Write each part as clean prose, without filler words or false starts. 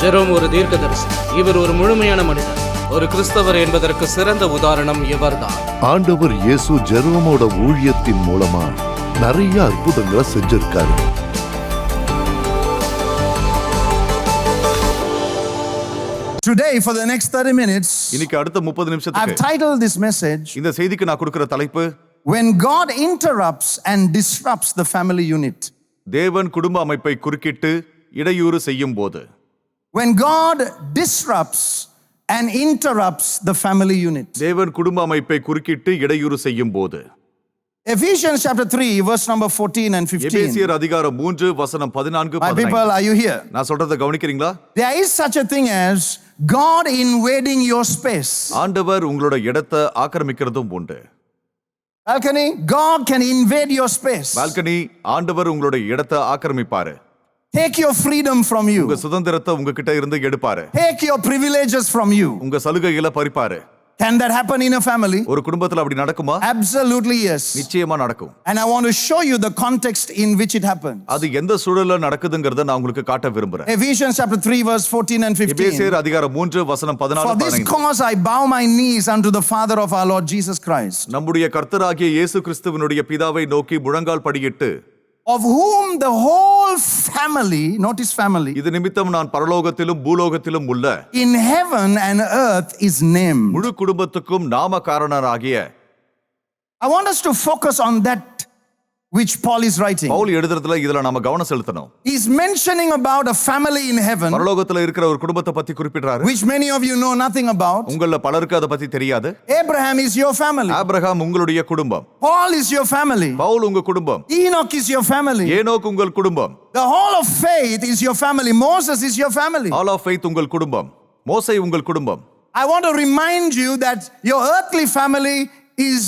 Jerome ஒரு தீர்க்கதரிசி. இவர் ஒரு முழுமையான மனிதர். ஒரு கிறிஸ்தவர் என்பதற்கு சிறந்த உதாரணம் இவர்தான். ஆண்டவர் இயேசு ஜெரோமோட ஊழியத்தின் மூலமா நிறைய அற்புதங்களை செஞ்சிருக்காரு. Today, for the next 30 minutes, இன்னைக்கு அடுத்த 30 I've நிமிஷத்துக்கு titled this message, இந்த செய்திக்கு நான் கொடுக்கிற தலைப்பு, When God Interrupts and Disrupts the Family Unit. தேவன் குடும்ப அமைப்பை குறுக்கிட்டு இடையூறு செய்யும் போது. When God disrupts and interrupts the family unit. தேவன் குடும்ப அமைப்பை குறுக்கிட்டு இடையூறு செய்யும் போது. Ephesians chapter 3 verse number 14 and 15. எபேசியர் அதிகாரம் 3 வசனம் 14 My people, 15. are you here? நான் சொல்றதை கவனிக்கிறீங்களா? There is such a thing as God invading your space. ஆண்டவர் உங்களோட இடத்தை ஆக்கிரமிக்கிறதும் உண்டு. Balcony, God can invade your space. Balcony, ஆண்டவர் உங்களோட இடத்தை ஆக்கிரமிப்பாரு. Take your freedom from you. உங்க சுதந்திரத்தை உங்ககிட்ட இருந்து எடுப்பாரு. Take your privileges from you. உங்க சலுகைகளை பறிப்பாரு. Can that happen in a family? ஒரு குடும்பத்துல அப்படி நடக்குமா? Absolutely yes. நிச்சயமா நடக்கும். And I want to show you the context in which it happens. அது எந்த சூழல்ல நடக்குதுங்கறத நான் உங்களுக்கு காட்ட விரும்புறேன். Ephesians chapter 3 verse 14 and 15. எபேசியர் அதிகாரம் 3 வசனம் 14 For this 15. cause I bow my knees unto the Father of our Lord Jesus Christ, நம்முடைய கர்த்தராகிய இயேசு கிறிஸ்துவினுடைய பிதாவை நோக்கி முழங்கால் படியிட்டு, of whom the whole family, notice family, இது நிமித்தம் நான் பரலோகத்திலும் பூலோகத்திலும் உள்ள in heaven and earth is named. முழு குடும்பத்துக்கும் நாமகாரணராகிய. I want us to focus on that which Paul is writing. Pavul எழுதுறதுல இதுல நாம கவனம் செலுத்தணும். He's mentioning about a family in heaven, பரலோகத்துல இருக்கிற ஒரு குடும்பத்தை பத்தி குறிப்பிடுறாரு. which many of you know nothing about. உங்கள பலருக்கு அத பத்தி தெரியாது. Abraham is your family. Abraham உங்களுடைய குடும்பம். Paul is your family. Pavul உங்க குடும்பம். Enoch is your family. Enoch உங்கள் குடும்பம். The whole of faith is your family. Moses is your family. All of faith உங்கள் குடும்பம். மோசே உங்கள் குடும்பம். I want to remind you that your earthly family is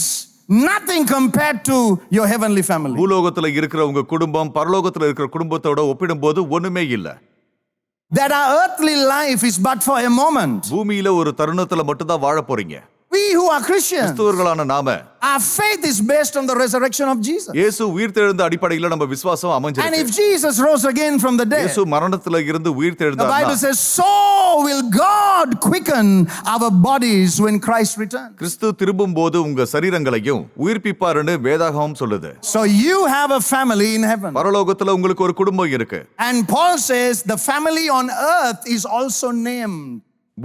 nothing compared to your heavenly family. பூலோகத்துல இருக்கிற உங்க குடும்பம் பரலோகத்துல இருக்கிற குடும்பத்தோட ஒப்பிடும்போது ஒண்ணுமே இல்ல. That our earthly life is but for a moment. பூமியில ஒரு தருணத்துல மட்டும் தான் வாழ போறீங்க. We who are Christians, கிறிஸ்தவர்களான நாம, our faith is based on the resurrection of Jesus. இயேசு உயிர்த்தெழுந்த அடிப்படையில நம்ம விசுவாசம் And அமைஞ்சிருக்கு. if Jesus rose again from the dead, இயேசு மரணத்துல இருந்து the Bible உயிர்த்தெழுந்தார்னா, says, so will God quicken our bodies when Christ returns. கிறிஸ்து திரும்பும்போது உங்க சரீரங்களையும் உயிர்ப்பிப்பாருன்னு வேதாகமம் சொல்லுது. So you have a family in heaven. பரலோகத்துல உங்களுக்கு ஒரு குடும்பம் இருக்கு. And Paul says the family on earth is also named.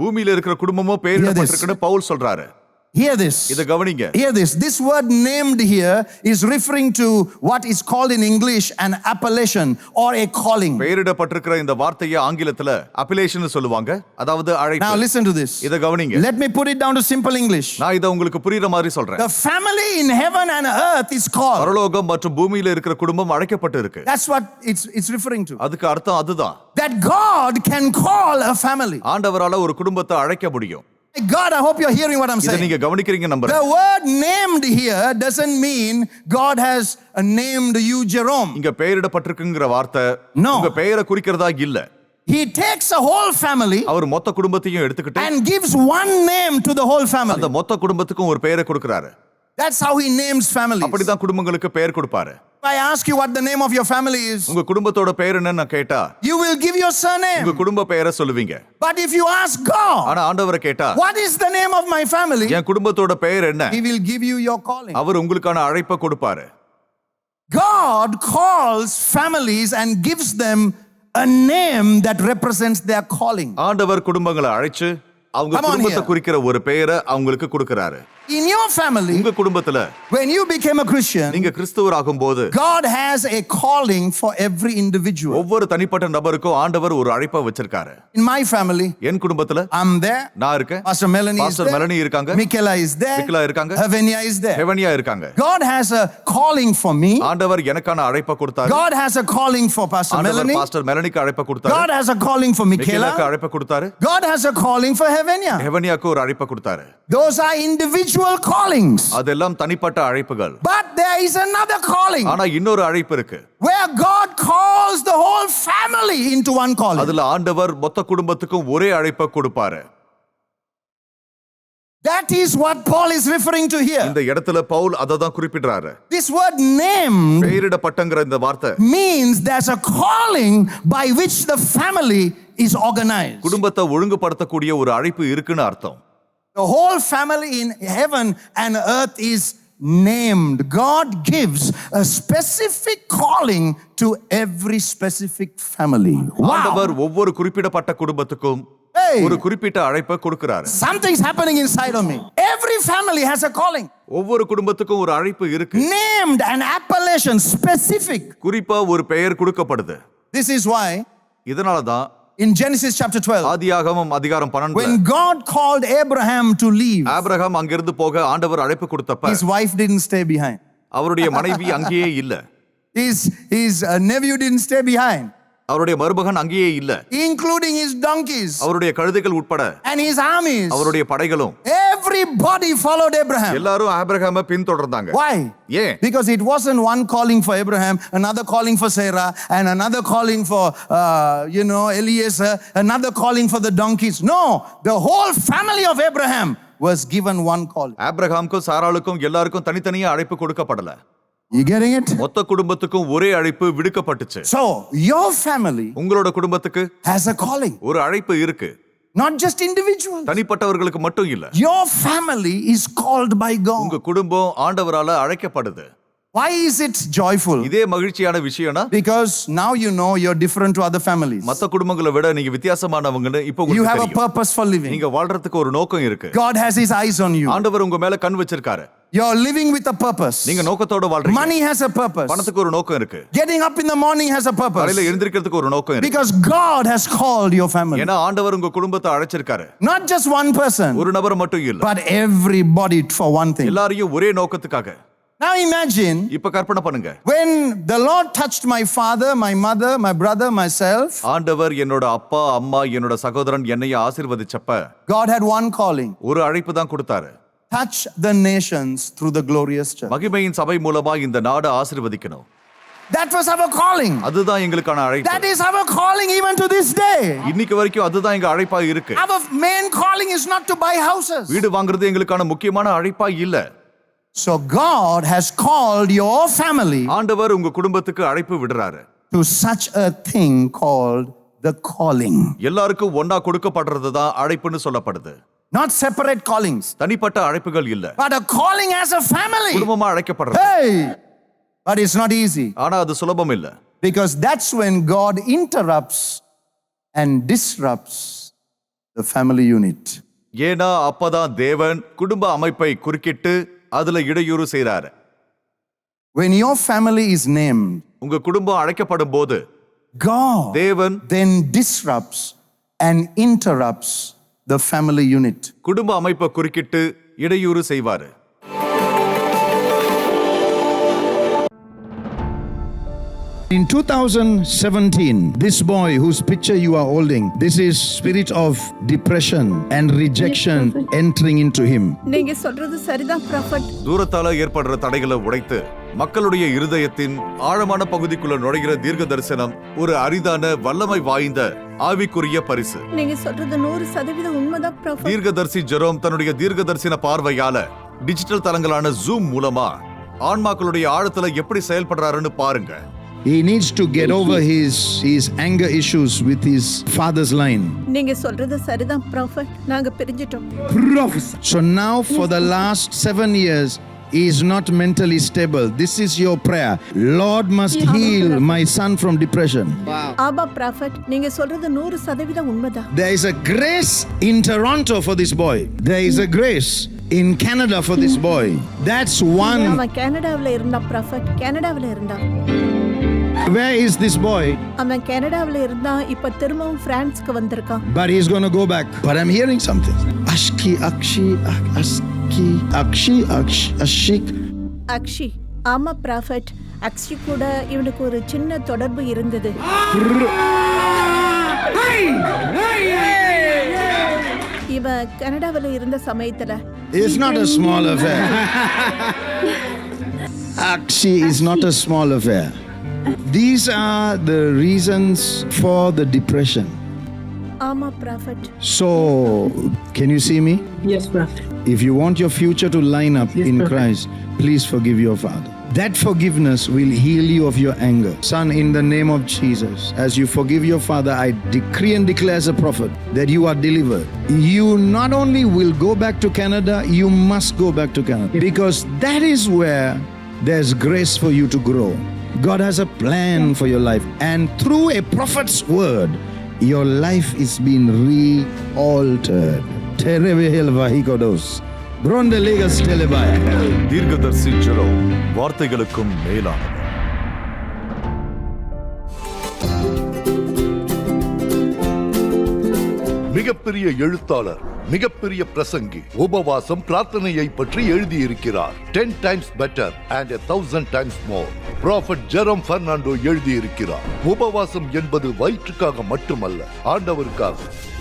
பூமியில இருக்கிற குடும்பமும் பெயரிடப்பட்டிருக்குன்னு பவுல் சொல்றாரு. Hear this. இத கவனிங்க. Hear this. This word named here is referring to what is called in English an appellation or a calling. பெயரிடப்பட்டிருக்கிற இந்த வார்த்தையை ஆங்கிலத்துல அப்பெலேஷன் சொல்லுவாங்க. அதாவது அழைப்பு. Now listen to this. இத கவனிங்க. Let me put it down to simple English. நான் இத உங்களுக்கு புரியுற மாதிரி சொல்றேன். The family in heaven and earth is called. பரலோகம் மற்றும் பூமியில இருக்கிற குடும்பம் அழைக்கப்பட்டு இருக்கு. That's what it's referring to. அதுக்கு அர்த்தம் அதுதான். That God can call a family. ஆண்டவரால ஒரு குடும்பத்தை அழைக்க முடியும். God, I hope you're hearing what I'm இத saying. நீங்க கவனிக்கிறீங்க நம்புறேன். The word named here doesn't mean God has named you Jerome. இங்க பெயரிடப்பட்டிருக்குங்கிற வார்த்தை No. உங்க பெயரை குறிக்கிறதா இல்ல. He takes a whole family அவர் மொத்த குடும்பத்தையும் எடுத்துக்கிட்டு and gives one name to the whole family. அந்த மொத்த குடும்பத்துக்கும் ஒரு பெயரை கொடுக்கிறாரு. That's how he names families. அப்படிதான் குடும்பங்களுக்கு பெயர் கொடுப்பாரு. If I ask you what the name of your family is, உங்க குடும்பத்தோட பெயர் என்னன்னு நான் கேட்டா you will give your உங்க surname. குடும்ப பெயரை சொல்லுவீங்க. But if you ask God, ஆனா ஆண்டவரை கேட்டா what is the name of my family? என் குடும்பத்தோட பெயர் என்ன, He will give you your calling. அவர் உங்களுக்கான அழைப்பை கொடுப்பாரு. God calls families and gives them a name that represents their calling. ஆண்டவர் குடும்பங்களை அழைச்சு அவங்க Come on குடும்பத்தை here. குறிக்கிற ஒரு பெயரை அவங்களுக்கு கொடுக்கிறாரு. In your family, உங்க குடும்பத்துல when you became a Christian, நீங்க கிறிஸ்தவராகும் போது God has a calling for every individual. ஒவ்வொரு தனிப்பட்ட நபருக்கும் ஆண்டவர் ஒரு அழைப்பை வச்சிருக்காரு. In my family, என் குடும்பத்துல I'm there. நான் இருக்கேன். Pastor Melanie is pastor there. Melanie இருக்காங்க. Michaela is there. மிக்கேலா இருக்காங்க. Havenia is there. ஹெவனியா இருக்காங்க. God has a calling for me. ஆண்டவர் எனக்கான அழைப்பை கொடுத்தாரு. God has a calling for Pastor ஆண்டவர் Melanie. பாஸ்டர் மெலனிக்கு அழைப்பை கொடுத்தாரு. God has a calling for மிக்கேலாக்கு Michaela. அழைப்பை கொடுத்தாரு. God has a calling for Havenia. ஹெவனியாக்கு ஒரு அழைப்பை கொடுத்தாரு. Those are individual callings. அதெல்லாம் தனிப்பட்ட அழைப்புகள். But there is another calling ஆனா இன்னொரு அழைப்பு இருக்கு. where God calls the whole family into one calling. அதுல ஆண்டவர் மொத்த குடும்பத்துக்கும் ஒரே அழைப்பை கொடுப்பாரு. That is what Paul is referring to here. இந்த இடத்துல பவுல் அதை தான் குறிப்பிடுறாரு. This word named பெயரிடப்பட்டங்கிற இந்த வார்த்தை means there's a calling by which the family is organized. குடும்பத்தை ஒழுங்குபடுத்தக்கூடிய ஒரு அழைப்பு இருக்குன்னு அர்த்தம். The whole family in heaven and earth is named. God gives a specific calling to every specific family. ஆண்டவர் ஒவ்வொரு குறிப்பிடப்பட்ட குடும்பத்துக்கும் Hey. ஒரு குறிப்பிட்ட அழைப்பை கொடுக்கிறாரு. Something's happening inside of me. Every family has a calling. ஒவ்வொரு குடும்பத்துக்கும் ஒரு அழைப்பு இருக்கு. Named, an appellation, specific. குறிப்பா ஒரு பெயர் கொடுக்கப்படுது. This is why இதனால தான் in Genesis chapter 12, ஆதியாகமம் அதிகாரம் 12 when God called Abraham to leave, Abraham அங்கிருந்து போக ஆண்டவர் அழைப்பு கொடுத்தப்ப his wife didn't stay behind. அவருடைய மனைவி அங்கேயே இல்ல. His nephew didn't stay behind. அவருடைய மருமகன் அங்கேயே இல்ல. Including his donkeys அவருடைய கழுதைகள் உட்பட and his armies. அவருடைய படைகளும் Everybody followed Abraham. எல்லாரும் ஆபிரகாமை பின்தொடர்ந்தாங்க. Why? ஏன்? Because it wasn't one calling for Abraham, another calling for Sarah, and another calling for Eliezer, another calling for the donkeys. No, the whole family of Abraham was given one call. ஆபிரகாமுக்கும் சாராளுக்கும் எல்லாருக்கும் தனித்தனியா அழைப்பு கொடுக்கப்படல. You getting it? மொத்த குடும்பத்துக்கும் ஒரே அழைப்பு விடுக்கப்பட்டுச்சு. So your family உங்களோட குடும்பத்துக்கு has a calling. ஒரு அழைப்பு இருக்கு. Not just individuals. தனிப்பட்டவர்களுக்கு மட்டும் இல்ல. Your family is called by God. உங்க குடும்பம் ஆண்டவரால அழைக்கப்படுது. Why is it joyful? இதே மகிழ்ச்சியான விஷயம்னா Because now you know you're different to other families. மத்த குடும்பங்களை விட நீங்க வித்தியாசமானவங்கன்னு இப்போ You உங்களுக்கு have a தெரியும். purpose for living. நீங்க வாழ்றதுக்கு ஒரு நோக்கம் இருக்கு. God has his eyes on you. ஆண்டவர் உங்க மேல கண் வச்சிருக்காரு. You're living with a purpose. நீங்க நோக்கத்தோட வாழ்றீங்க. Money has a purpose. பணத்துக்கு ஒரு நோக்கம் இருக்கு. Getting up in the morning has a purpose. காலையில எழுந்திருக்கிறதுக்கு ஒரு நோக்கம் இருக்கு. Because God has called your family. ஏன்னா ஆண்டவர் உங்க குடும்பத்தை அழைச்சிருக்காரு. Not just one person, ஒரு நபர் மட்டும் இல்ல. but everybody for one thing. எல்லாரையும் ஒரே நோக்கத்துக்காக. Now imagine இப்ப கற்பனை பண்ணுங்க. when the Lord touched my father, my mother, my brother, myself. ஆண்டவர் என்னோட அப்பா, அம்மா, என்னோட சகோதரன் என்னைய ஆசீர்வதிச்சப்ப God had one calling. ஒரு அழைப்பு தான் கொடுத்தாரு. Touch the nations through the glorious church. மகிமையின் சபை மூலமா இந்த நாடு ஆசீர்வதிக்கணும். That was our calling. அதுதான் எங்களுக்கான அழைப்பு. That is our calling even to this day. இன்னைக்கு வரைக்கும் அதுதான் எங்க அழைப்பா இருக்கு. Our main calling is not to buy houses. வீடு வாங்குறது எங்களுக்கான முக்கியமான அழைப்பா இல்ல. So God has called your family ஆண்டவர் உங்க குடும்பத்துக்கு அழைப்பு விடுறாரு. to such a thing called the calling. எல்லாருக்கும் ஒண்ணா கொடுக்கப்படுறது தான் அழைப்புன்னு சொல்லப்படுது. Not separate callings, தனிப்பட்ட அழைப்புகள் இல்ல. but a calling as a family. குடும்பமா அழைக்கப்படுறது. Hey! But it's not easy. ஆனா அது சுலபம் இல்ல. Because that's when God interrupts and disrupts the family unit. ஏன்னா அப்பதான் தேவன் குடும்ப அமைப்பை குறுக்கிட்டு அதுல இடையூறு செய்றாரு. When your family is named, உங்க குடும்பம் அழைக்கப்படும் போது God தேவன் then disrupts and interrupts the family unit. குடும்ப அமைப்பை குறுக்கிட்டு இடையூறு செய்வாரு. In 2017, this boy whose picture you are holding, this is spirit of depression and rejection entering into him. நீங்க சொல்றது சரிதான் prophet. தூரத்தால ஏற்படுற தடைகளை உடைத்து மக்களுடைய இருதயத்தின் ஆழமான பகுதிக்குள்ள நுழைகிற தீர்க்க தரிசனம் ஒரு அரிதான வல்லமை வாய்ந்த ஆவிக்குரிய பரிசு. நீங்க சொல்றது 100% உண்மைதான் prophet. தீர்க்கதரிசி ஜெரோம் தன்னுடைய தீர்க்க தரிசன பார்வையால டிஜிட்டல் தளங்களான ஜூம் மூலமா ஆன்மாக்களுடைய ஆழத்துல எப்படி செயல்படுறாருன்னு பாருங்க. He needs to get over his anger issues with his father's line. நீங்க சொல்றது சரிதான் prophet. நாங்க பிரிஞ்சிட்டோம். So now for the last 7 years, he is not mentally stable. This is your prayer. Lord must heal my son from depression. Aba prophet. நீங்க சொல்றது 100% உண்மைதான். There is a grace in Toronto for this boy. There is a grace in Canada for this boy. That's one. அவன் கனடாவுல இருந்தா prophet. கனடாவுல இருந்தா. Where is this boy? அவன் கனடாவுல இருந்தா இப்ப திரும்பவும் பிரான்ஸ்க்கு வந்திருக்கான். But he's going to go back. But I'm hearing something. Ashki. Akshi. ஆமா prophet. Akshi கூட இவனுக்கு ஒரு சின்ன தொடர்பு இருந்தது. இவ கனடாவுல இருந்த சமயத்துல It's not a small affair. Akshi is not a small affair. These are the reasons for the depression. ஆமா prophet. So, can you see me? Yes, Prophet. If you want your future to line up Yes, in Prophet. Christ, please forgive your father. That forgiveness will heal you of your anger. Son, in the name of Jesus, as you forgive your father, I decree and declare as a prophet that you are delivered. You not only will go back to Canada, you must go back to Canada, because that is where there's grace for you to grow. God has a plan for your life, and through a prophet's word, your life is being re-altered. Terevehel vahikodos. Bronde legas telebaya. தீர்க்கதரிசி Jerome வார்த்தைகளுக்கும் மேலானவர். மிகப்பெரிய எழுத்தாளர், மிகப்பெரிய பிரசங்கி உபவாசம் பிரார்த்தனையை பற்றி எழுதியிருக்கிறார். 10 times better and 1,000 times more. Prophet Jerome Fernando எழுதியிருக்கிறார். உபவாசம் என்பது வயிற்றுக்காக மட்டுமல்ல, ஆண்டவருக்காக.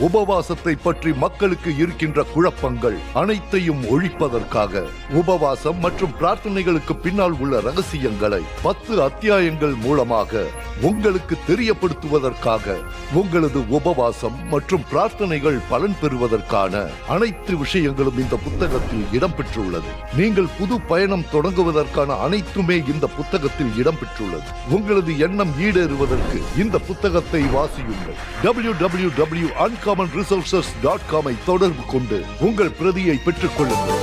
உபவாசத்தை பற்றி மக்களுக்கு இருக்கின்ற குழப்பங்கள் அனைத்தையும் ஒழிப்பதற்காக உபவாசம் மற்றும் பிரார்த்தனைகளுக்கு பின்னால் உள்ள ரகசியங்களை 10 அத்தியாயங்கள் மூலமாக உங்களுக்கு தெரியப்படுத்துவதற்காக உங்களது உபவாசம் மற்றும் பிரார்த்தனைகள் பலன் பெறுவதற்கான அனைத்து விஷயங்களும் இந்த புத்தகத்தில் இடம்பெற்றுள்ளது. நீங்கள் புது பயணம் தொடங்குவதற்கான அனைத்துமே இந்த புத்தகத்தில் இடம்பெற்றுள்ளது. உங்களது எண்ணம் ஈடேறுவதற்கு இந்த புத்தகத்தை வாசியுங்கள். www.uncommonresources.com ஐ தொடர்பு கொண்டு உங்கள் பிரதியை பெற்றுக் கொள்ளுங்கள்.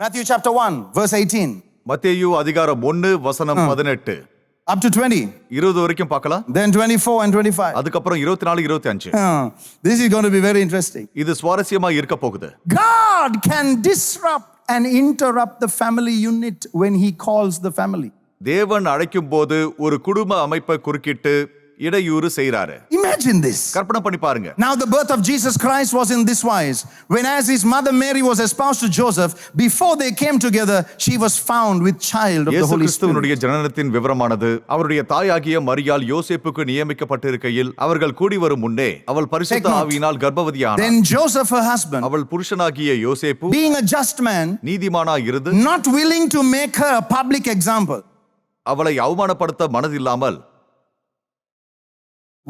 Matthew chapter 1, verse 18. மத்தேயு அதிகாரம் 1 வசனம் 18 Up to 20. 20 வரைக்கும் பார்க்கலாம். Then 24 and 25. அதுக்கப்புறம் 24 25. This is going to be very interesting. இது சுவாரஸ்யமா இருக்க போகுது. God can disrupt and interrupt the family unit when he calls the family. தேவன் அழைக்கும் போது ஒரு குடும்ப அமைப்பை குறுக்கிட்டு இடையூறு செய்றாரு. Imagine this. கற்பனை பண்ணி பாருங்க. Now the birth of Jesus Christ was in this wise. When as his mother Mary was espoused to Joseph, before they came together, she was found with child of the Holy கிறிஸ்துவினுடைய Spirit. ஜனனத்தின் விவரமானது அவருடைய தாயாகிய மரியாள் யோசேப்புக்கு நியமிக்கப்பட்டிருக்கையில் அவர்கள் கூடி வரும் முன்னே அவள் பரிசுத்த ஆவியினால் கர்ப்பவதியானாள். Then Joseph her husband, அவள் புருஷனாகிய யோசேப்பு being a just man, நீதிமானாய் இருந்து not willing to make her a public example, அவளை அவமானப்படுத்த மனதில்லாமல்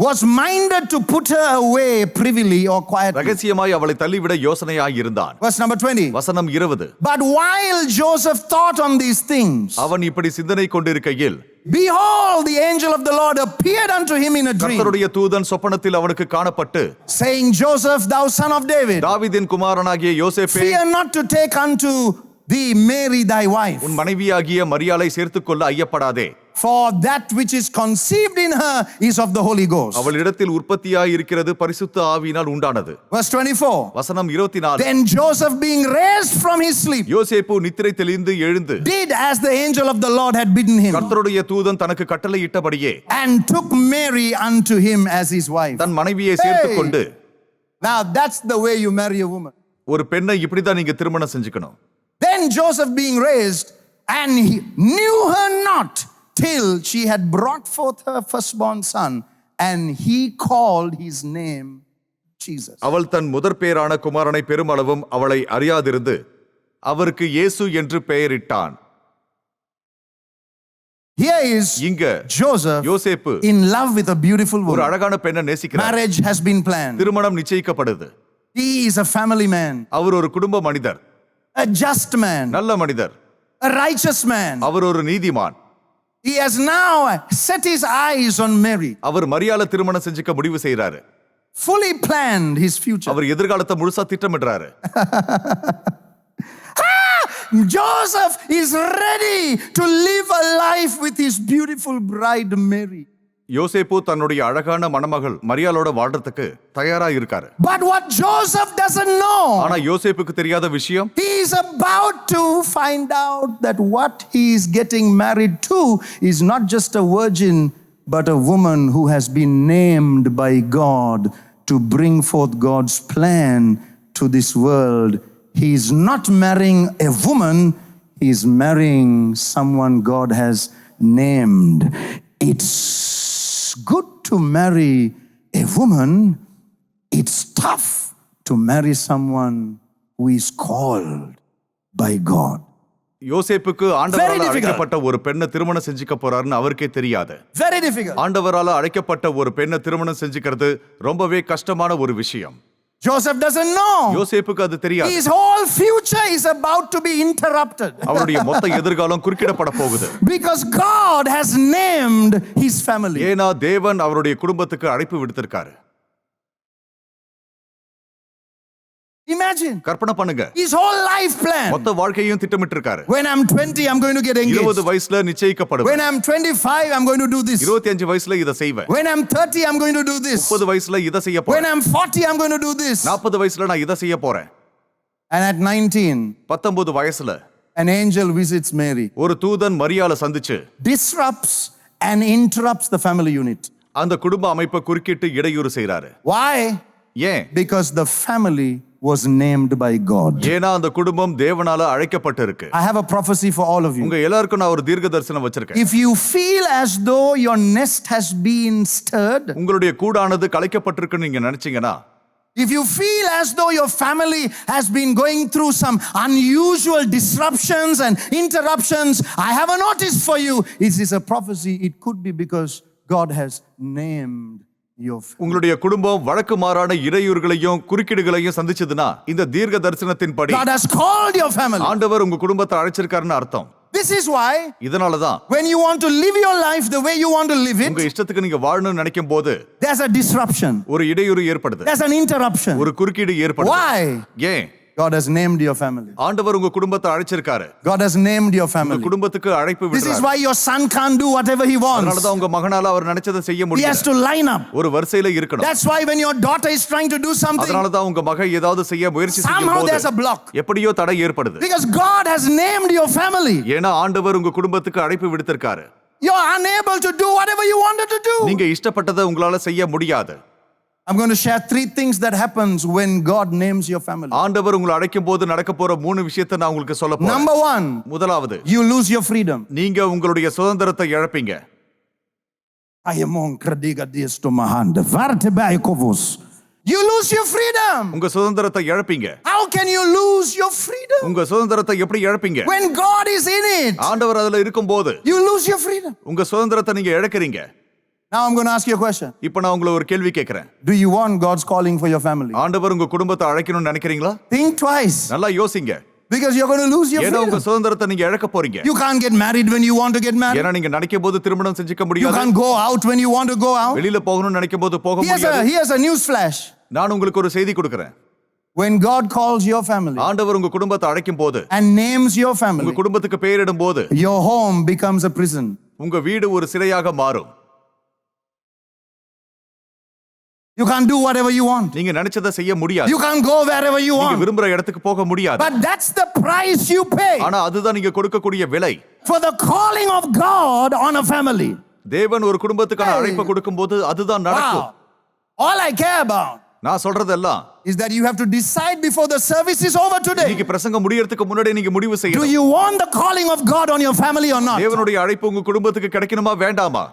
was minded to put her away privily or quietly. ரகசியமாய் அவளை தள்ளிவிட யோசனையாய் இருந்தான். Verse number 20. வசனம் 20. But while Joseph thought on these things, அவன் இப்படி சிந்தனை கொண்டிருக்கையில் behold, the angel of the Lord appeared unto him in a dream, கர்த்தருடைய தூதன் சொப்பனத்தில் அவனுக்கு காணப்பட்டு saying, Joseph, thou son of David, தாவீதின் குமாரனாகிய யோசேப்பே, fear not to take unto thee Mary thy wife, உன் மனைவியாகிய மரியாளை சேர்த்துக்கொள்ள ஐயப்படாதே. for that which is conceived in her is of the Holy Ghost. அவள் இடத்தில் உற்பத்தியாய் இருக்கிறது பரிசுத்த ஆவியினால் உண்டானது. Verse 24. வசனம் 24. Then Joseph, being raised from his sleep, யோசேப்பு நித்திரை தெளிந்து எழுந்து did as the angel of the Lord had bidden him, கர்த்தருடைய தூதன் தனக்கு கட்டளையிட்டபடியே and took Mary unto him as his wife. தன் மனைவியை சேர்த்துக்கொண்டு. Now that's the way you marry a woman. ஒரு பெண்ணை இப்படிதான் நீங்க திருமணம் செஞ்சுக்கணும். Then Joseph being raised, and he knew her not till she had brought forth her firstborn son, and he called his name Jesus. அவள் தன் முதற் பேரான குமாரனை பெருமளவும் அவளை அறியாதிருந்து அவருக்கு இயேசு என்று பெயரிட்டான். Here is இங்க Joseph யோசேப்பு in love with a beautiful ஒரு woman. அழகான பெண்ணை நேசிக்கிறார். Marriage has been planned. திருமணம் நிச்சயிக்கப்படுது. He is a family man, அவர் ஒரு குடும்ப மனிதர், a just man, நல்ல மனிதர், a righteous man. அவர் ஒரு நீதிமான். He has now set his eyes on Mary, அவர் மரியாளை திருமணம் செஞ்சுக்க முடிவு செய்யறாரு. fully planned his future. அவர் எதிர்காலத்தை முழுசா திட்டமிடுறாரு. Joseph is ready to live a life with his beautiful bride Mary. யோசேப்பு தன்னுடைய அழகான மணமகள் மரியாளோட வாழ்றதுக்கு தயாரா இருக்காரு. But what Joseph doesn't know, ஆனா யோசேப்புக்கு தெரியாத விஷயம், he is about to find out that what he is getting married to is not just a virgin, but a woman who has been named by God to bring forth God's plan to this world. He is not marrying a woman, he is marrying someone God has named. It's good to marry a woman, it's tough to marry someone who is called by God. யோசேப்புக்கு ஆண்டவரால் அழைக்கப்பட்ட ஒரு பெண்ணை திருமணம் செஞ்சுக்க போறாருன்னு அவருக்கே தெரியாது. Very difficult. ஆண்டவரால் அழைக்கப்பட்ட ஒரு பெண்ணை திருமணம் செஞ்சுக்கிறது ரொம்பவே கஷ்டமான ஒரு விஷயம். Joseph doesn't know. யோசேப்புக்கு அது தெரியாது. His whole future is about to be interrupted. அவருடைய மொத்த எதிர்காலம் குறுக்கிடப்பட போகுது. Because God has named his family. ஏனா தேவன் அவருடைய குடும்பத்துக்கு அழைப்பு விடுத்திருக்காரு. Imagine. கற்பனை பண்ணுங்க. His whole life plan. மொத்த வாழ்க்கையையும் திட்டமிட்டிருக்காரு. When I'm 20, I'm going to get engaged. 20 வயசுல நிச்சயிக்கப்படுவேன். When I'm 25, I'm going to do this. 25 வயசுல இத செய்வேன். When I'm 30, I'm going to do this. 30 வயசுல இத செய்ய போறேன். When I'm 40, I'm going to do this. 40 வயசுல நான் இத செய்ய போறேன். And at 19, 19 வயசுல an angel visits Mary, ஒரு தூதன் மரியாளை சந்திச்சு disrupts and interrupts the family unit. அந்த குடும்ப அமைப்பை குறுக்கிட்டு இடையூறு செய்றாரு. Why? ஏன்? Because the family was named by God. ஏனா அந்த குடும்பம் தேவனால அழைக்கப்பட்டிருக்கு. I have a prophecy for all of you. உங்க எல்லாருக்கும் நான் ஒரு தீர்க்க தரிசனம் வச்சிருக்கேன். If you feel as though your nest has been stirred, உங்களுடைய கூடானது கலைக்கப்பட்டிருக்குன்னு நீங்க நினைச்சீங்கன்னா, if you feel as though your family has been going through some unusual disruptions and interruptions, I have a notice for you. This is a prophecy. It could be because God has named your family. உங்களுடைய குடும்பம் வழக்கு மாறான இடையூறுகளையும் குறுக்கீடுகளையும் சந்திச்சதுன்னா, இந்த தீர்க்க தரிசனத்தின்படி God has called your family. ஆண்டவர் உங்க குடும்பத்தை அழைச்சிருக்காருன்னு அர்த்தம். This is why இதனாலதான் when you want to live your life the way you want to live உங்க it, இஷ்டத்துக்கு நீங்க வாழணும்னு நினைக்கும் போது there's a disruption. ஒரு இடையூறு ஏற்படுது. There's an interruption. ஒரு குறுக்கீடு ஏற்படுது. Why? ஏன்? God has named your family. ஆண்டவர் உங்க குடும்பத்தை அழைச்சிருக்காரு. God has named your உங்க family. குடும்பத்துக்கு அழைப்பு This is விடுறாரு. why your son can't do whatever he wants. அதனாலதான் உங்க மகனால அவர் நினைச்சதை செய்ய He has முடியாது. to line up. ஒரு வரிசையில இருக்கணும். That's why when your daughter is trying to do something, அதனாலதான் உங்க மகன் ஏதாவது செய்ய முயற்சி somehow there's a செய்யும்போது block. எப்படியோ தடை ஏற்படுது. Because God has named your family. ஏன்னா ஆண்டவர் உங்க குடும்பத்துக்கு அழைப்பு விடுத்திருக்காரு. You're unable to do whatever you wanted to do. நீங்க இஷ்டப்பட்டதை உங்களால செய்ய முடியாது. I'm going to share 3 things that happens when God names your family. ஆண்டவர் உங்களை அழைக்கும் போது நடக்க போற 3 விஷயத்தை நான் உங்களுக்கு சொல்ல போறேன். Number 1, முதலாவது, you lose your freedom. நீங்க உங்களுடைய சுதந்திரத்தை இழப்பீங்க. You lose your freedom. உங்க சுதந்திரத்தை இழப்பீங்க. How can you lose your freedom? உங்க சுதந்திரத்தை எப்படி இழப்பீங்க? When God is in it, ஆண்டவர் அதுல இருக்கும்போது you lose your freedom. உங்க சுதந்திரத்தை நீங்க இழக்கிறீங்க. Now I'm going to ask you a question. இப்போ நான் உங்களை ஒரு கேள்வி கேட்கிறேன். Do you want God's calling for your family? ஆண்டவர் உங்க குடும்பத்தை அழைக்கணும்னு நினைக்கிறீங்களா? Think twice. நல்லா யோசிங்க. Because you're going to lose your ஏன்னா உங்க freedom. சுதந்திரத்தை நீங்க இழக்க போறீங்க. You can't get married when you want to get married. ஏன்னா நீங்க நினைக்கும் போது திருமணம் செஞ்சுக்க You முடியாது. can't go out when you want to go out. வெளியில போகணும்னு நினைக்கும் போது போக முடியாது. Here's a news flash. நான் உங்களுக்கு ஒரு செய்தி கொடுக்கிறேன். When God calls your family ஆண்டவர் உங்க குடும்பத்தை அழைக்கும் போது, and names your உங்க family, குடும்பத்துக்கு பெயரிடும் போது, your home becomes a prison. உங்க வீடு ஒரு சிறையாக மாறும். You can't do whatever you want. நீங்க நினைச்சதை செய்ய முடியாது. You can't go wherever you நீங்க want. விரும்புற இடத்துக்கு போக முடியாது. But that's the price you pay ஆனா அதுதான் நீங்க கொடுக்கக்கூடிய விலை. for the calling of God on a family. தேவன் ஒரு குடும்பத்துக்கான அழைப்பு கொடுக்கும்போது அதுதான் நடக்கும். Wow. All I care about நான் சொல்றதெல்லாம் is that you have to decide before the service is over today. இன்னைக்கு பிரசங்கம் முடியறதுக்கு முன்னாடி நீங்க முடிவு Do செய்யணும். you want the calling of God on your family or not? தேவனுடைய அழைப்பு உங்க குடும்பத்துக்கு கிடைக்கணுமா வேண்டாமா?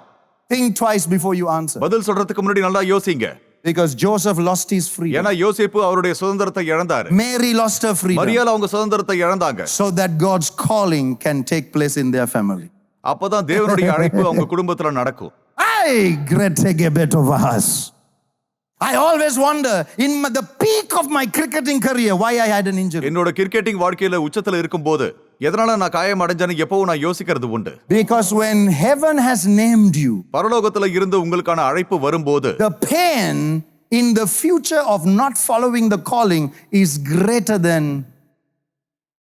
Think twice before you answer. பதில் சொல்றதுக்கு முன்னாடி நல்லா யோசிங்க. Because Joseph lost his freedom. ஏன்னா யோசேப்பு அவருடைய சுதந்திரத்தை இழந்தாரு. Mary lost her freedom. மரியாள் அவங்க சுதந்திரத்தை இழந்தாங்க. So that God's calling can take place in their family. அப்பதான் தேவனுடைய அழைப்பு அவங்க குடும்பத்துல நடக்கும். I great bet of us. I always wonder in the peak of my cricketing career why I had an injury. என்னோட கிரிக்கெட்டிங் வாழ்க்கையில உச்சத்துல இருக்கும்போது எதனால நான் காயம் அடைஞ்சேன்னு எப்பவும் நான் யோசிக்கிறது உண்டு. Because when heaven has named you, பரலோகத்துல இருந்து உங்களுக்கான அழைப்பு வரும்போது, the pain in the future of not following the calling is greater than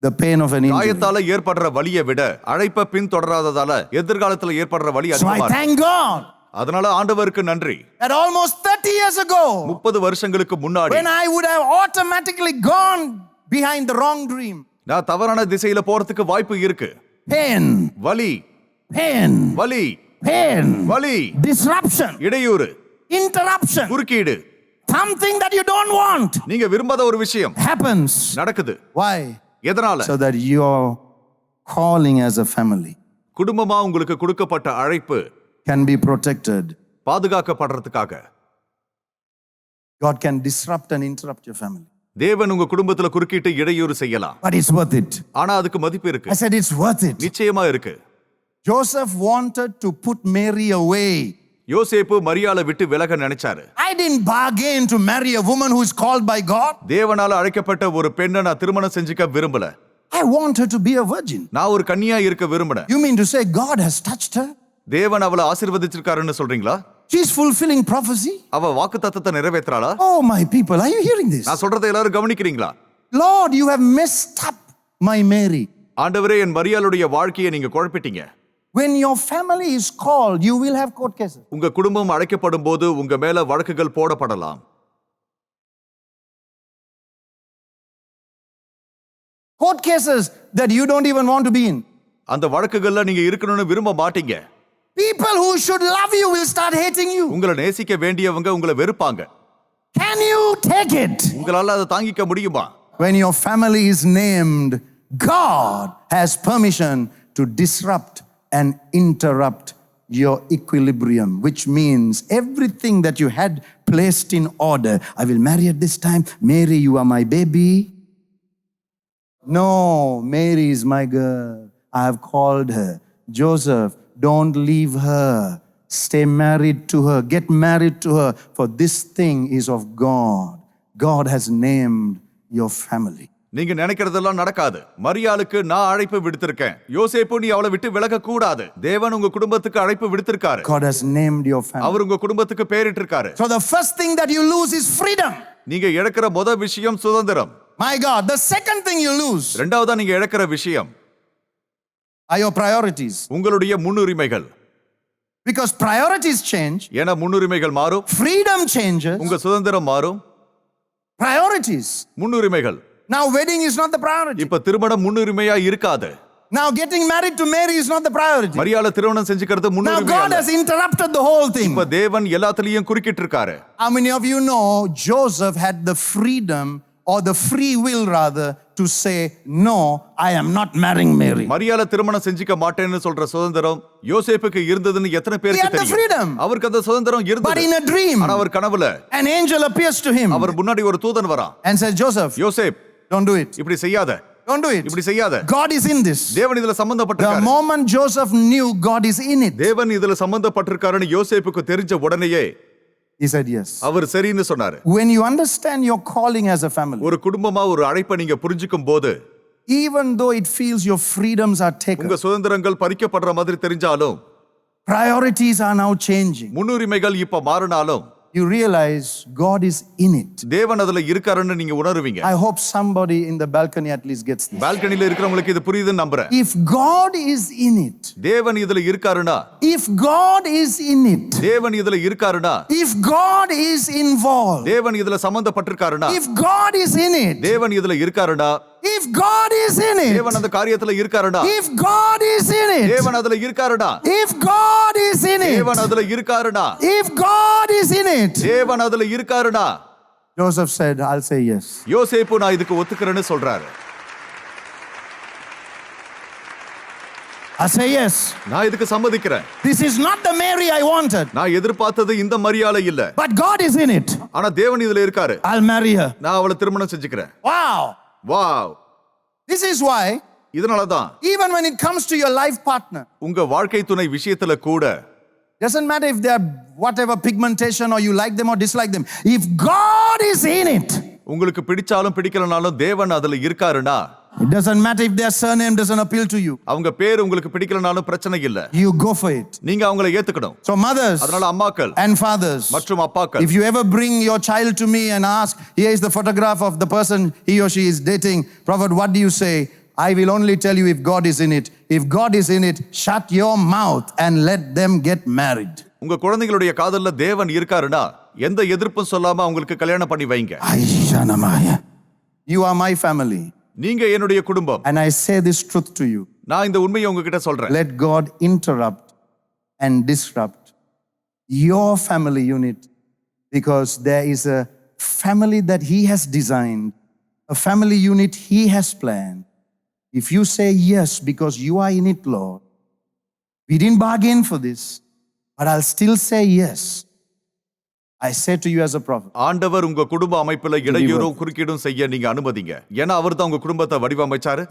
the pain of an injury. காயத்தால ஏற்படுற வலியை விட அழைப்பை பின்தொடராததால எதிர்காலத்துல ஏற்படுற வலி So I அதிகமா இருக்கு. thank God அதனால ஆண்டவருக்கு நன்றி. that almost 30 years ago, 30 வருஷங்களுக்கு முன்னாடி when I would have automatically gone behind the wrong dream, நான் தவறான திசையில போறதுக்கு வாய்ப்பு இருக்கு. pain, வலி, pain, வலி, pain, வலி, disruption, இடையூறு, interruption, குறுக்கீடு, something that you don't want நீங்க விரும்பாத ஒரு விஷயம் happens. நடக்குது. Why? எதனால? So that your calling as a family குடும்பமா உங்களுக்கு கொடுக்கப்பட்ட அழைப்பு can be protected. பாதுகாக்கப்படுறதுக்காக. God can disrupt and interrupt your family. தேவன் உங்க குடும்பத்துல குறுக்கிட்டு இடையூறு செய்யலாம். But it's worth it. ஆனா அதுக்கு மதிப்பு இருக்கு. I said it's worth it. நிச்சயமா இருக்கு. Joseph wanted to put Mary away யோசேப்பு மரியாளை விட்டு விலக நினைச்சாரு. I didn't bargain to marry a woman who is called by God. தேவனால அழைக்கப்பட்ட ஒரு பெண்ணை நான் திருமணம் செஞ்சுக்க விரும்பல. I want her to be a virgin. நான் ஒரு கன்னியா இருக்க விரும்பினேன். You mean to say God has touched her? தேவன் அவளை ஆசீர்வதிச்சிருக்காருன்னு சொல்றீங்களா? She's fulfilling prophecy. அவ வாக்குத்தத்தத்தை நிறைவேற்றாளா? Oh my people, are you hearing this? நான் சொல்றதை எல்லாரும் கவனிக்கிறீங்களா? Lord, you have messed up my Mary. ஆண்டவரே, என் மரியாளுடைய வாழ்க்கையை நீங்க குழப்பிட்டீங்க. When your family is called, you will have court cases. உங்க குடும்பம் அழைக்கப்படும் போது உங்க மேல வழக்குகள் போடப்படலாம். Court cases that you don't even want to be in. அந்த வழக்குகள்ல நீங்க இருக்கணும்னு விரும்ப மாட்டீங்க. People who should love you will start hating you. உங்களை நேசிக்க வேண்டியவங்க உங்களை வெறுப்பாங்க. Can you take it? உங்களால அதை தாங்கிக்க முடியுமா? When your family is named, God has permission to disrupt and interrupt your equilibrium, which means everything that you had placed in order. I will marry at this time. Mary, you are my baby. No, Mary is my girl. I have called her. Joseph, don't leave her. Stay married to her. Get married to her. For this thing is of God. God has named your family. நீங்க நினைக்கிறதெல்லாம் நடக்காது. மரியாளுக்கு நான் அழைப்பு விடுத்திருக்கேன். யோசேப்பு, நீ அவளை விட்டு விலக கூடாது. தேவன் உங்க குடும்பத்துக்கு அழைப்பு விடுத்திருக்காரு. God has named your family. அவர் உங்க குடும்பத்துக்கு பேரிட்டிருக்காரு. So the first thing that you lose is freedom. நீங்க இழக்கிற முதல் விஷயம் சுதந்திரம். My God, the second thing you lose இரண்டாவதா நீங்க இழக்கிற விஷயம் are your priorities. உங்களுடைய முன்னுரிமைகள். Because priorities change, ஏன்னா முன்னுரிமைகள் மாறும். freedom changes, உங்க சுதந்திரம் மாறும். priorities. முன்னுரிமைகள். Now wedding is not the priority. இப்ப திருமணம் முன்னுரிமையா இருக்காது. Now getting married to Mary is not the priority. மரியாளை திருமணம் செஞ்சுக்கிறது Now முன்னுரிமை God அல்ல. has interrupted the whole thing. இப்ப தேவன் எல்லாத்துலயும் குறுக்கிட்டு இருக்காரு. How many of you know Joseph had the freedom or the free will rather to say, no, I am not marrying Mary. மரியாளை திருமணம் செஞ்சுக்க மாட்டேன்னு சொல்ற சுதந்திரம் யோசேப்புக்கு இருந்ததுன்னு எத்தனை He பேருக்கு had the freedom. தெரியும்? அவருக்கு அந்த சுதந்திரம் But இருந்தது. in a dream, ஆனா அவர் கனவுல an angel appears to him அவர் முன்னாடி ஒரு தூதன் வரான். and says, Joseph, Yosep, don't do it. இப்படி செய்யாத. Don't do it. இப்படி செய்யாத. God is in this. தேவன் இதுல The சம்பந்தப்பட்டிருக்காரு. moment Joseph knew God is in it, தேவன் இதுல சம்பந்தப்பட்டிருக்காருன்னு யோசேப்புக்கு தெரிஞ்ச உடனேயே he said yes. அவர் சரின்னு சொன்னாரு. When you understand your calling as a family, ஒரு குடும்பமா ஒரு அழைப்பை நீங்க புரிஞ்சுக்கும் போது even though it feels your freedoms are taken, உங்க சுதந்திரங்கள் பறிக்கப்படுற மாதிரி தெரிஞ்சாலும் priorities are now changing, முன்னுரிமைகள் இப்ப மாறினாலும் you realize God is in it. தேவன் அதுல இருக்காருன்னு நீங்க உணருவீங்க. I hope somebody in the balcony at least gets this. பால்கனில இருக்கிறவங்களுக்கு இது புரியுதுன்னு நம்புறேன். If God is in it, தேவன் இதுல இருக்காருனா, if God is in it, தேவன் இதுல இருக்காருனா, if God is involved, தேவன் இதுல சம்பந்தப்பட்டிருக்காருனா, if God is in it, தேவன் இதுல இருக்காருனா, if God is in it, தேவன் அந்த காரியத்துல இருக்காருனா, if God is in it, தேவன் அதுல இருக்காருனா, if God is in it, தேவன் அதுல இருக்காருனா, if God is in it, தேவன் அதுல இருக்காருனா, Joseph said, I'll say yes. யோசேப்பு நான் இதுக்கு ஒத்துக்கிறேன்னு சொல்றாரு. I say yes. நான் இதுக்கு சம்மதிக்கிறேன். This is not the Mary I wanted, நான் எதிர்பார்த்தது இந்த மரியாதை இல்ல. but God is in it. ஆனா தேவன் இதுல இருக்காரு. I'll marry her. நான் அவளை திருமணம் செஞ்சுக்கிறேன். Wow. Wow. This is why, இதனாலதான் even when it comes to your life partner, உங்க வாழ்க்கை துணை விஷயத்துல கூட doesn't matter if they are whatever pigmentation or you like them or dislike them, if God is in it, உங்களுக்கு பிடிச்சாலும் பிடிக்கலனாலும் தேவன் அதுல இருக்காருனா, it doesn't matter if their surname doesn't appeal to you, அவங்க பேர் உங்களுக்கு பிடிக்கலனாலும் பிரச்சனை இல்ல. you go for it. நீங்க அவங்களை ஏத்துக்கணும். So mothers அதனால அம்மாக்கள் and fathers, மற்றும் அப்பாக்கள், if you ever bring your child to me and ask, here is the photograph of the person he or she is dating, Prophet, what do you say? I will only tell you if God is in it. If God is in it, shut your mouth and let them get married. உங்க குழந்தைகளுடைய காதல்ல தேவன் இருக்காருனா எந்த எதிர்ப்பும் சொல்லாம அவங்களுக்கு கல்யாணம் பண்ணி வைங்க. Aishanamaya. You are my family. நீங்க என்னுடைய குடும்பம். And I say this truth to you. நான் இந்த உண்மையை உங்ககிட்ட சொல்றேன். Let God interrupt and disrupt your family unit, because there is a family that He has designed, a family unit He has planned. If you say yes because you are in it, Lord, we didn't bargain for this, but I'll still say yes. I say to you as a prophet, ஆண்டவர் உங்க குடும்ப அமைப்புல இடையூறும் குறுக்கீடும் செய்ய நீங்க அனுமதிங்க. ஏன்னா அவர் தான் உங்க குடும்பத்தை வடிவமைச்சாரு.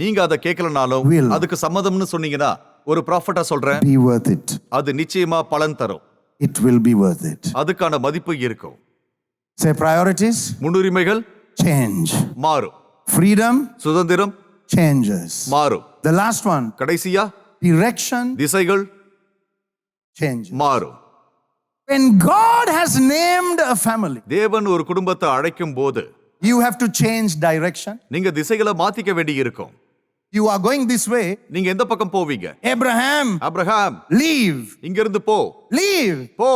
நீங்க அதை கேட்கலனாலும் அதுக்கு சம்மதம்னு சொன்னீங்கன்னா ஒரு ப்ராஃபட்டா சொல்றேன், be worth it. அது நிச்சயமா பலன் தரும். it will be worth it. அதுக்கான மதிப்பு இருக்கும். Say priorities, முன்னுரிமைகள் change. மாறும். Freedom சுதந்திரம் changes. மாறும். The last one, கடைசியா direction திசைகள் changes. மாறும். When God has named a family, தேவன் ஒரு குடும்பத்தை அழைக்கும் போது you have to change direction. நீங்க திசைகளை மாத்திக்க வேண்டி இருக்கும். You are going this way. நீங்க எந்த பக்கம் போவீங்க? Abraham, அப்ரஹாம் leave, இங்க இருந்து போ leave, போ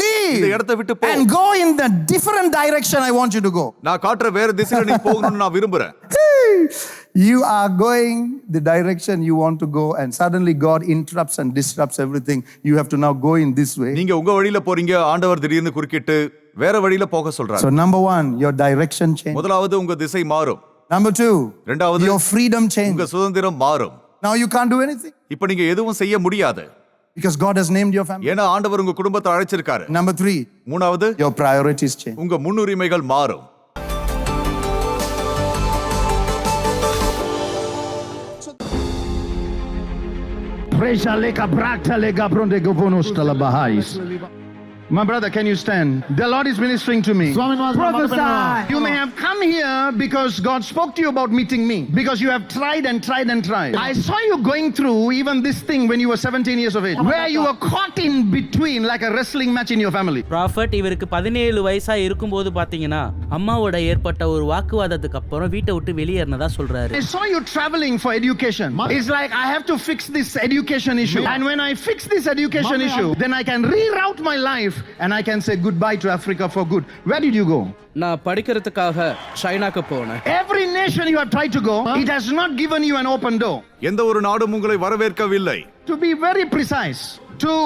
leave, இந்த இடத்தை விட்டு போ and go in the different direction I want you to go. நான் காட்டுற வேற திசையில நீ போகணும்னு நான் விரும்புறேன். You are going the direction you want to go, and suddenly God interrupts and disrupts everything. You have to now go in this way. நீங்க உங்க வழியில போறீங்க, ஆண்டவர் திடீர்னு குறுக்கிட்டு வேற வழியில போக சொல்றாரு. So number one, your direction change. முதலாவது உங்க திசை மாறும். Number two, இரண்டாவது your freedom உங்க change. சுதந்திரம் மாறும். Now you can't do anything இப்ப நீங்க எதுவும் செய்ய முடியாது. because God has named your family. ஏன்னா ஆண்டவர் உங்க குடும்பத்தை அழைச்சிருக்காரு. Number three, மூணாவது your priorities change. உங்க முன்னுரிமைகள் மாறும். My brother, can you stand? The Lord is ministering to me. Prophesy. You may have come here because God spoke to you about meeting me. Because you have tried and tried and tried. I saw you going through even this thing when you were 17 years of age, where you were caught in between like a wrestling match in your family. Prophet இவருக்கு 17 வயசா இருக்கும்போது பாத்தீங்கன்னா அம்மாவோட ஏற்பட்ட ஒரு வாக்குவாதத்துக்கு அப்புறம் வீட்டை விட்டு வெளியேறினதா சொல்றாரு. I saw you traveling for education. It's like I have to fix this education issue. And when I fix this education issue, then I can reroute my life and I can say goodbye to Africa for good. Where did you go? நான் படிக்கிறதுக்காக சைனாக்கு போனேன். Every nation you have tried to go, it has not given you an open door. எந்த ஒரு நாடும் உங்களை வரவேற்கவில்லை. To be very precise, 2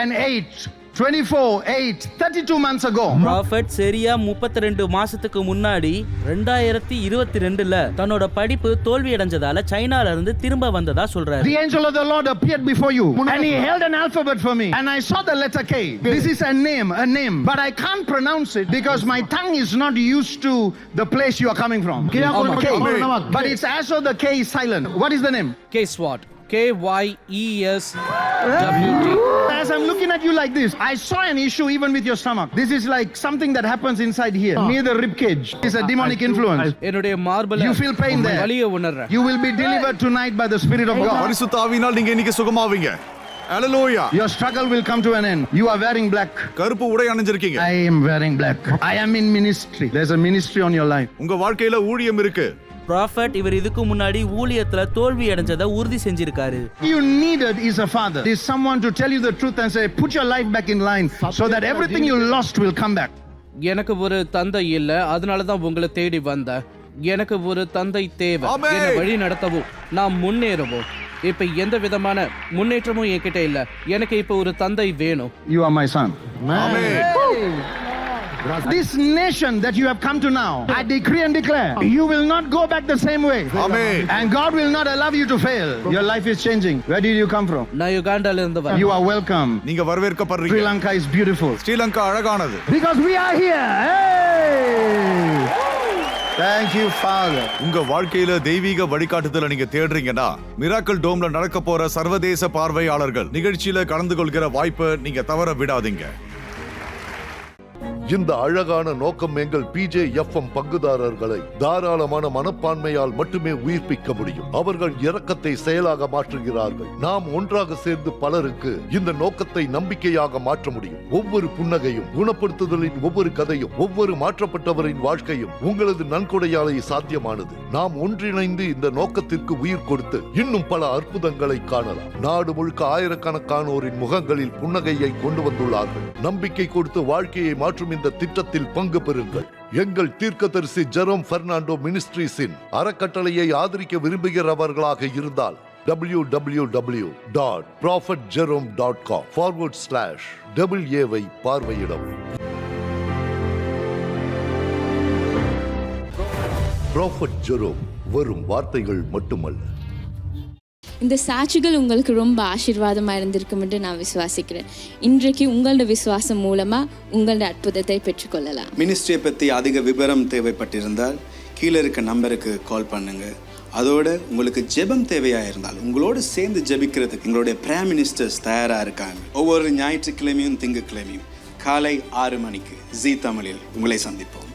and 8, 24, 8, 32 months ago. Prophet சரியா 32 மாசத்துக்கு முன்னாடி 2022ல தன்னோட படிப்பு தோல்வி அடைஞ்சதால சைனால இருந்து திரும்ப வந்ததா சொல்றாரு. The angel of the Lord appeared before you and he held an alphabet for me and I saw the letter K. This is a name, but I can't pronounce it because my tongue is not used to the place you are coming from. K. But it's as though the K is silent. What is the name? KSWAT. KYESWT. As I'm looking at you like this, I saw an issue even with your stomach. This is like something that happens inside here, near the rib cage. It's a demonic influence. என்னுடைய மார்பல You feel pain there. வலியை உணர்றேன். You will be delivered tonight by the Spirit of God. பரிசுத்த ஆவியினால் நீங்க இன்னைக்கு சுகமாவீங்க. ஹalleluya. Your struggle will come to an end. You are wearing black. கருப்பு உடை அணிஞ்சிருக்கீங்க. I am wearing black. I am in ministry. There's a ministry on your life. உங்க வாழ்க்கையில ஊழியம் இருக்கு. ப்ராஃபட் இவர் இதுக்கு முன்னாடி ஊழியத்துல தோல்வி அடைஞ்சதை உறுதி செஞ்சிருக்காரு. You needed is a father. Is someone to tell you the truth and say put your life back in line so that everything you lost will come back. எனக்கு ஒரு தந்தை இல்ல, அதனால தான் உங்களை தேடி வந்தேன். எனக்கு ஒரு தந்தை தேவை. ஆமென். என்னை வழி நடத்தவும் நான் முன்னேறவும். இப்ப எந்த விதமான முன்னேற்றமும் என்கிட்ட இல்ல. எனக்கு இப்ப ஒரு தந்தை வேணும். You are my son. Amen. This nation that you have come to now, I decree and declare, you will not go back the same way. Amen. And God will not allow you to fail. Your life is changing. Where did you come from? நான் யுகாண்டால இருந்து வரேன். You are welcome. நீங்க வரவேற்கப்படுறீங்க. Sri Lanka is beautiful. Sri Lanka அழகானது. Because we are here. Hey! Thank you, Father. உங்க வாழ்க்கையில தெய்வீக வழிகாட்டுதல நீங்க தேடுறீங்கன்னா miracle டோம்ல நடக்க போற சர்வதேச பார்வையாளர்கள் நிகழ்ச்சியில கலந்து கொள்கிற வாய்ப்பை நீங்க தவற விடாதீங்க. இந்த அழகான நோக்கம் எங்கள் PJFM பங்குதாரர்களை தாராளமான மனப்பான்மையால் மட்டுமே உயிர்ப்பிக்க முடியும். அவர்கள் இரக்கத்தை செயலாக மாற்றுகிறார்கள். நாம் ஒன்றாக சேர்ந்து பலருக்கு இந்த நோக்கத்தை நம்பிக்கையாக மாற்ற முடியும். ஒவ்வொரு புன்னகையும், குணப்படுத்துதலின் ஒவ்வொரு கதையும், ஒவ்வொரு மாற்றப்பட்டவரின் வாழ்க்கையும் உங்களது நன்கொடையாலே சாத்தியமானது. நாம் ஒன்றிணைந்து இந்த நோக்கத்திற்கு உயிர் கொடுத்து இன்னும் பல அற்புதங்களை காணலாம். நாடு முழுக்க ஆயிரக்கணக்கானோரின் முகங்களில் புன்னகையை கொண்டு வந்துள்ளார்கள். நம்பிக்கை கொடுத்து வாழ்க்கையை மாற்றும் இந்த திட்டத்தில் பங்கு பெறுங்கள். எங்கள் தீர்க்கதரிசி ஜெரோம் பெர்னாண்டோ மினிஸ்ட்ரீஸின் அறக்கட்டளையை ஆதரிக்க விரும்புகிறவர்களாக இருந்தால் www.prophetjerome.com/AA பார்வையிடவும். ப்ராஃபட் ஜெரோம் வெறும் வார்த்தைகள் மட்டுமல்ல. இந்த சாட்சிகள் உங்களுக்கு ரொம்ப ஆசீர்வாதமாக இருந்திருக்கும் என்று நான் விசுவாசிக்கிறேன். இன்றைக்கு உங்களோட விசுவாசம் மூலமாக உங்களோட அற்புதத்தை பெற்றுக்கொள்ளலாம். மினிஸ்ட்ரியை பற்றி அதிக விவரம் தேவைப்பட்டிருந்தால் கீழே இருக்க நம்பருக்கு கால் பண்ணுங்கள். அதோட உங்களுக்கு ஜெபம் தேவையாக இருந்தால் உங்களோடு சேர்ந்து ஜெபிக்கிறதுக்கு எங்களுடைய பிரைம் மினிஸ்டர்ஸ் தயாராக இருக்காங்க. ஒவ்வொரு ஞாயிற்றுக்கிழமையும் திங்கட்கிழமையும் காலை 6 மணிக்கு ஜீ தமிழில் உங்களை சந்திப்போம்.